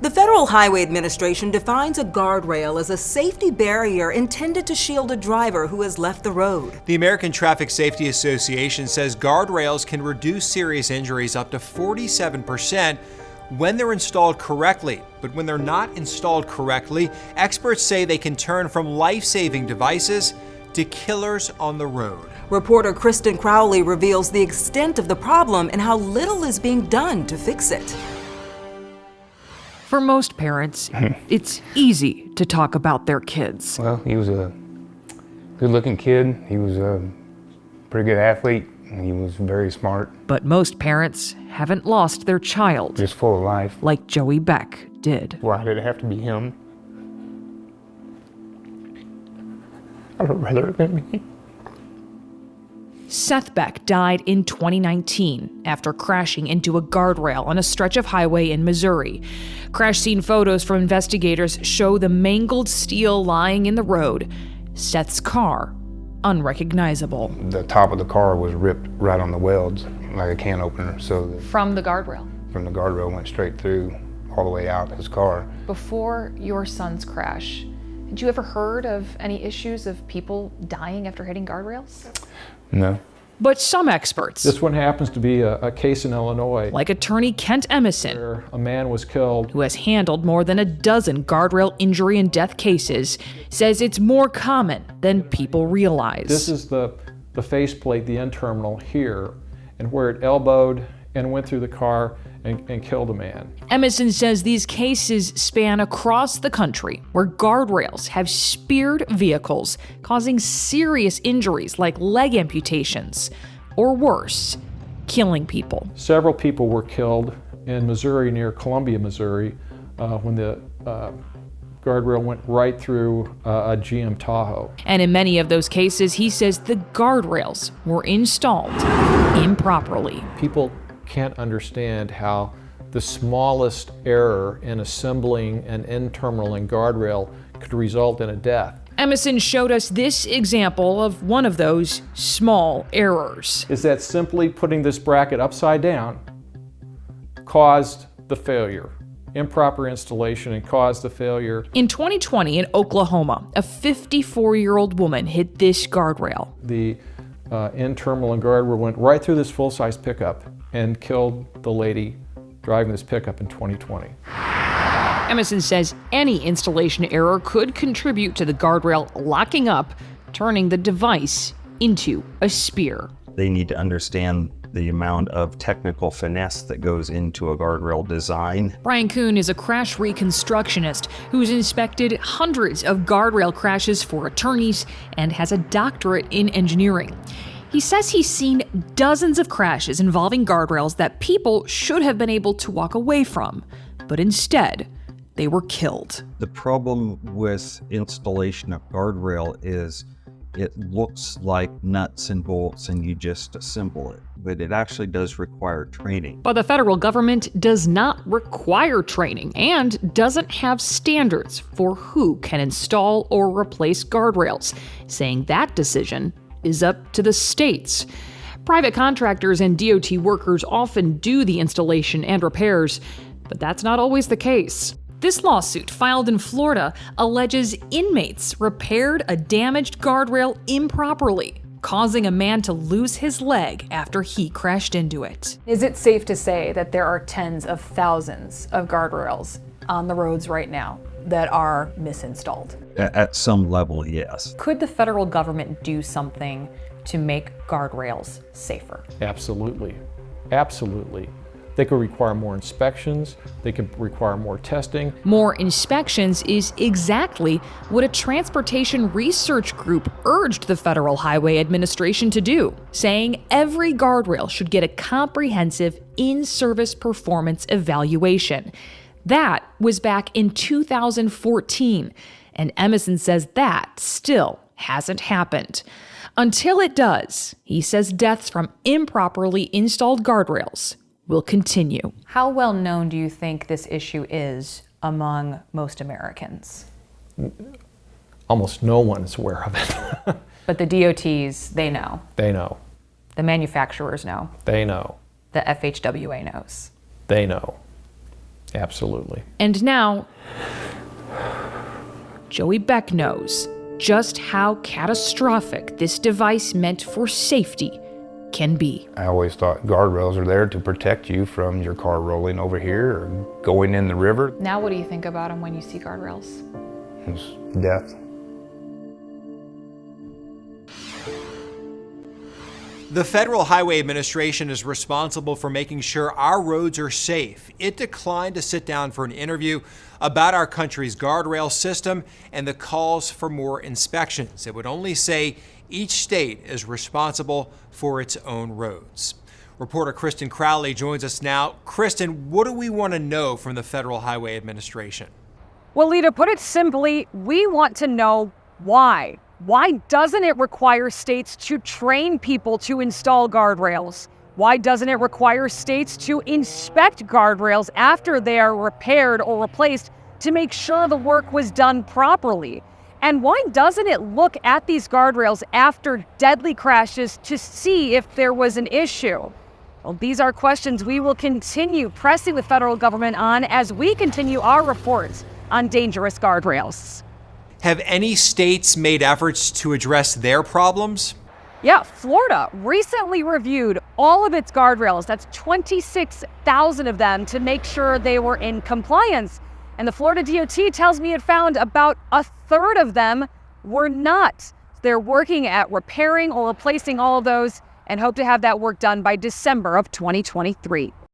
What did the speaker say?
The Federal Highway Administration defines a guardrail as a safety barrier intended to shield a driver who has left the road. The American Traffic Safety Association says guardrails can reduce serious injuries up to 47% when they're installed correctly. But when they're not installed correctly, experts say they can turn from life-saving devices to killers on the road. Reporter Kristen Crowley reveals the extent of the problem and how little is being done to fix it. For most parents, it's easy to talk about their kids. Well, he was a good-looking kid. He was a pretty good athlete, and he was very smart. But most parents haven't lost their child. Just full of life. Like Joey Beck did. Why did it have to be him? I would rather have been me. Seth Beck died in 2019 after crashing into a guardrail on a stretch of highway in Missouri. Crash scene photos from investigators show the mangled steel lying in the road. Seth's car, unrecognizable. The top of the car was ripped right on the welds, like a can opener. So From the guardrail? From the guardrail, went straight through, all the way out his car. Before your son's crash, had you ever heard of any issues of people dying after hitting guardrails? No. But some experts, This one happens to be a case in Illinois like attorney Kent Emerson, where a man was killed. who has handled more than a dozen guardrail injury and death cases, says it's more common than people realize. This is the faceplate, the end terminal here, and where it elbowed and went through the car and killed a man. Emerson says these cases span across the country where guardrails have speared vehicles, causing serious injuries like leg amputations, or worse, killing people. Several people were killed in Missouri, near Columbia, Missouri, when the guardrail went right through a GM Tahoe. And in many of those cases, he says the guardrails were installed improperly. People can't understand how the smallest error in assembling an end terminal and guardrail could result in a death. Emerson showed us this example of one of those small errors. Is that simply putting this bracket upside down caused the failure. Improper installation and caused the failure. In 2020 in Oklahoma, a 54-year-old woman hit this guardrail. The end terminal and guardrail went right through this full-size pickup and killed the lady driving this pickup in 2020. Emerson says any installation error could contribute to the guardrail locking up, turning the device into a spear. They need to understand the amount of technical finesse that goes into a guardrail design. Brian Kuhn is a crash reconstructionist who's inspected hundreds of guardrail crashes for attorneys and has a doctorate in engineering. He says he's seen dozens of crashes involving guardrails that people should have been able to walk away from, but instead, they were killed. The problem with installation of guardrail is it looks like nuts and bolts and you just assemble it, but it actually does require training. But the federal government does not require training and doesn't have standards for who can install or replace guardrails, saying that decision is up to the states. Private contractors and DOT workers often do the installation and repairs, but that's not always the case. This lawsuit, filed in Florida, alleges inmates repaired a damaged guardrail improperly, causing a man to lose his leg after he crashed into it. Is it safe to say that there are tens of thousands of guardrails on the roads right now that are misinstalled? At some level, yes. Could the federal government do something to make guardrails safer? Absolutely. Absolutely. They could require more inspections. They could require more testing. More inspections is exactly what a transportation research group urged the Federal Highway Administration to do, saying every guardrail should get a comprehensive in-service performance evaluation. That was back in 2014, and Emerson says that still hasn't happened. Until it does, he says deaths from improperly installed guardrails will continue. How well known do you think this issue is among most Americans? Almost no one is aware of it. But the DOTs, they know. They know. The manufacturers know. They know. The FHWA knows. They know. Absolutely. And now, Joey Beck knows just how catastrophic this device meant for safety can be. I always thought guardrails are there to protect you from your car rolling over here or going in the river. Now what do you think about them when you see guardrails? It's death. The Federal Highway Administration is responsible for making sure our roads are safe. It declined to sit down for an interview about our country's guardrail system and the calls for more inspections. It would only say each state is responsible for its own roads. Reporter Kristen Crowley joins us now. Kristen, what do we want to know from the Federal Highway Administration? Well, Lee, to put it simply, we want to know why. Why doesn't it require states to train people to install guardrails? Why doesn't it require states to inspect guardrails after they are repaired or replaced to make sure the work was done properly? And why doesn't it look at these guardrails after deadly crashes to see if there was an issue? Well, these are questions we will continue pressing the federal government on as we continue our reports on dangerous guardrails. Have any states made efforts to address their problems? Yeah, Florida recently reviewed all of its guardrails. That's 26,000 of them to make sure they were in compliance. And the Florida DOT tells me it found about a third of them were not. They're working at repairing or replacing all of those and hope to have that work done by December of 2023.